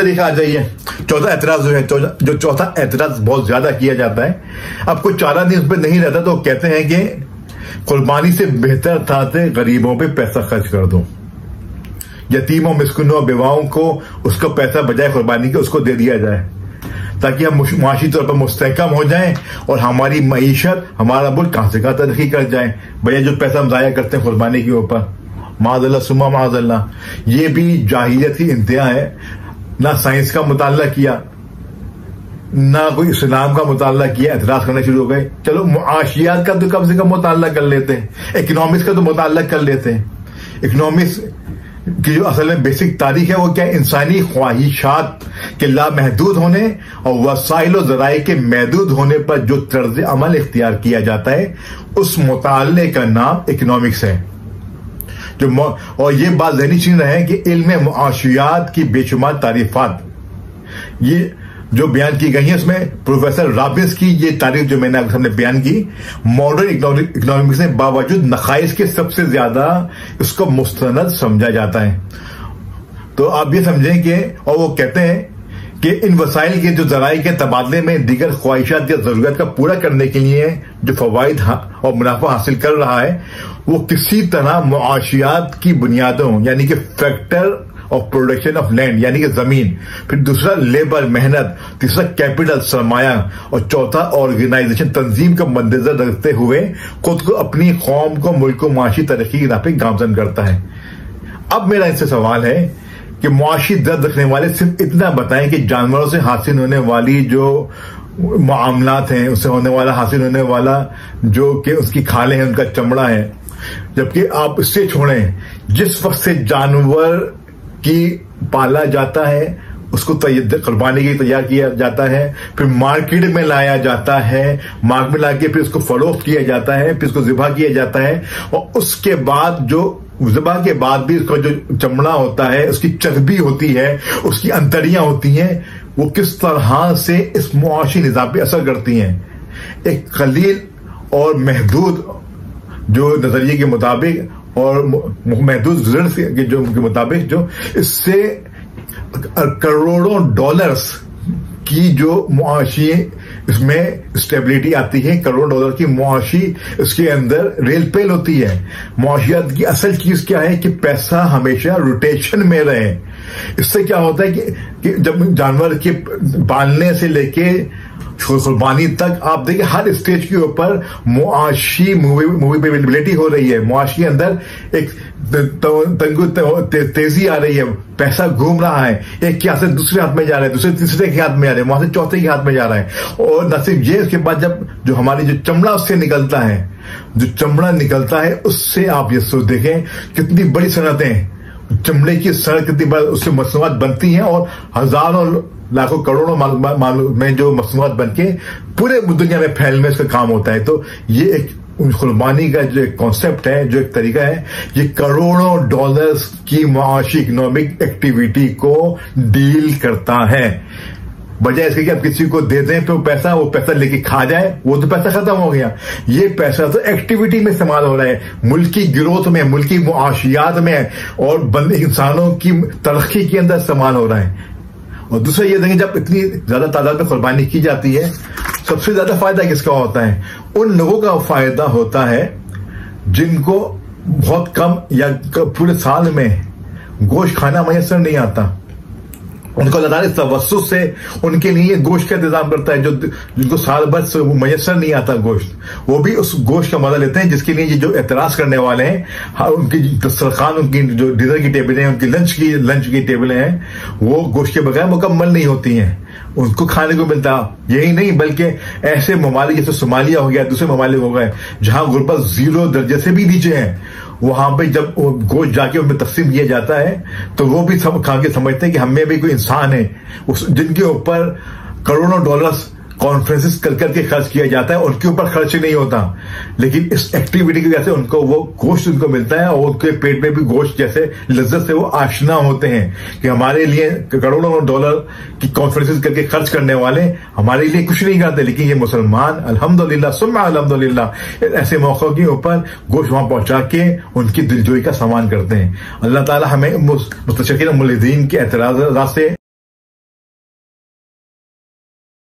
तरीका आ जाइए। चौथा एतराज जो चौथा एतराज बहुत ज्यादा किया जाता है, अब कोई चारा नहीं उस पर नहीं रहता तो कहते हैं कि कुर्बानी से बेहतर था कि गरीबों पे पैसा खर्च कर दो, यतीमों मिस्किनों बेवाओं को उसको पैसा बजाय कुर्बानी के उसको दे दिया जाए ताकि हम माशी तौर पर मुस्तहकम हो जाएं और हमारी मईशत, हमारा मुल्क कहां से कहां तरक्की कर जाए। भैया जो पैसा हम जाया करते हैं कुर्बानी के ऊपर, माज़अल्ला सुम्मा माज़अल्ला, ये भी जाहिलियत की इंतहा है। ना साइंस का मुताला किया, ना कोई इस्लाम का मुताला किया, एतराज करना शुरू हो गए। चलो मुआशियात का तो कम से कम मुताला कर लेते हैं, इकोनॉमिक्स का तो मुताला कर लेते हैं। इकोनॉमिक्स की जो असल में बेसिक तारीख है वो क्या है, इंसानी ख्वाहिशात के लामहदूद होने और वसाइल और ज़राए के महदूद होने पर जो तर्ज अमल इख्तियार किया जाता है उस मुताले का नाम इकोनॉमिक्स है। और ये बात ज़हनी चीज है कि इल्म मुआशियात की बेशुमार तारीफात ये जो बयान की गई है, उसमें प्रोफेसर रॉबिन्स की ये तारीफ जो मैंने आपके सामने बयान की, मॉडर्न इकोनॉमिक्स ने बावजूद नकाइस के सबसे ज्यादा इसको मुस्तनद समझा जाता है। तो आप ये समझें कि, और वो कहते हैं कि इन वसाइल के जो ज़राए के तबादले में दीगर ख्वाहिशात या जरूरत का पूरा करने के लिए जो फवाइद और मुनाफा हासिल कर रहा है वो किसी तरह मुआशियात की बुनियादों यानी कि factor of production of land यानी कि जमीन, फिर दूसरा लेबर मेहनत, तीसरा कैपिटल सरमाया और चौथा ऑर्गेनाइजेशन तंजीम का मद्देनजर रखते हुए खुद को, अपनी कौम को, मुल्क को माशी तरक्की की राह पे गामजन करता है। अब मेरा इनसे सवाल है कि मुआशी दर्द रखने वाले सिर्फ इतना बताएं कि जानवरों से हासिल होने वाली जो मामलात हैं, उससे होने वाला हासिल होने वाला जो कि उसकी खालें हैं, उनका चमड़ा है, जबकि आप इससे छोड़ें जिस वक्त से जानवर की पाला जाता है उसको कुर्बानी के लिए तैयार किया जाता है, फिर मार्केट में लाया जाता है, मार्केट में लाके फिर उसको फरोख्त किया जाता है, फिर उसको ज़िबा किया जाता है और उसके बाद जो ज़िबा के बाद भी उसका जो चमड़ा होता है, उसकी चर्बी होती है, उसकी अंतड़ियां होती हैं, वो किस तरह से इस मुआशी निज़ाम पे असर करती हैं। एक कलील और महदूद जो नजरिए के मुताबिक और महदूद रिजल्ट के जो के मुताबिक जो इससे करोड़ों डॉलर्स की जो मुआशी इसमें स्टेबिलिटी आती है, करोड़ों डॉलर की मुआशी इसके अंदर रेल पेल होती है। मुआशियात की असल चीज क्या है कि पैसा हमेशा रोटेशन में रहे। इससे क्या होता है कि जब जानवर के पालने से लेके कुर्बानी तक आप देखिए हर स्टेज के ऊपर मुआशी मूवेबिलिटी हो रही है, मुआशी के अंदर एक तेजी आ रही है, पैसा घूम रहा है, एक के हाथ से दूसरे हाथ में जा रहा है, दूसरे तीसरे के हाथ में आ रहा है, वहां से चौथे के हाथ में जा रहा है। और न सिर्फ ये, उसके बाद जब जो हमारी जो चमड़ा उससे निकलता है, जो चमड़ा निकलता है उससे आप ये सोच देखें कितनी बड़ी सनतें, चमड़े की सनत कितनी बड़ी उससे मसनूआत बनती हैं और हजारों लाखों करोड़ों में जो मसनूआत बनके पूरे दुनिया में फैलने में इसका काम होता है। तो ये एक कुर्बानी का जो एक कॉन्सेप्ट है, जो एक तरीका है, ये करोड़ों डॉलर्स की मुआशी इकोनॉमिक एक्टिविटी को डील करता है। बजाय इसके कि आप किसी को दे दें तो वो पैसा लेके खा जाए, वो तो पैसा खत्म हो गया। ये पैसा तो एक्टिविटी में इस्तेमाल हो रहा है, मुल्क की ग्रोथ में, मुल्क की मुआशियात में और इंसानों की तरक्की के अंदर इस्तेमाल हो रहा है। और दूसरा ये देखें, जब इतनी ज्यादा तादाद में कुर्बानी की जाती है, सबसे ज्यादा फायदा किसका होता है? उन लोगों का फायदा होता है जिनको बहुत कम या पूरे साल में गोश्त खाना मैसर नहीं आता। उनको अल्लाह ताला इस तवस्सुत से उनके लिए गोश्त का इंतजाम करता है, जो जिनको साल भर मैसर नहीं आता गोश्त, वो भी उस गोश्त का मजा लेते हैं। जिसके लिए ये जो एतराज करने वाले हैं, उनकी दस्तरखान, उनकी जो डिनर की टेबलें हैं, उनकी लंच की टेबलें हैं, वो गोश्त के बगैर मुकम्मल नहीं होती हैं, उनको खाने को मिलता। यही नहीं बल्कि ऐसे ममालिक जैसे सोमालिया हो गया, दूसरे ममालिक हो गए जहां गुर्बत 0 दर्जे से भी नीचे है, वहां पे जब गोश्त जाके उनमें तकसीम किया जाता है तो वो भी सब खा के समझते हैं कि हमें भी कोई इंसान है जिनके ऊपर करोड़ों डॉलर्स कॉन्फ्रेंसेस कर करके खर्च किया जाता है, उनके ऊपर खर्च नहीं होता, लेकिन इस एक्टिविटी की वजह से उनको वो गोश्त उनको मिलता है और उनके पेट में भी गोश्त जैसे लज्जत से वो आशना होते हैं कि हमारे लिए करोड़ों डॉलर की कॉन्फ्रेंसेस करके खर्च करने वाले हमारे लिए कुछ नहीं करते, लेकिन ये मुसलमान अल्हम्दुलिल्लाह सुम्मा अल्हम्दुलिल्लाह ऐसे मौकों के ऊपर गोश्त वहां पहुंचा के उनकी दिलजोई का सामान करते हैं। अल्लाह ताला हमें मुस्तशकिन मुल्हिदीन के एतराज़ात से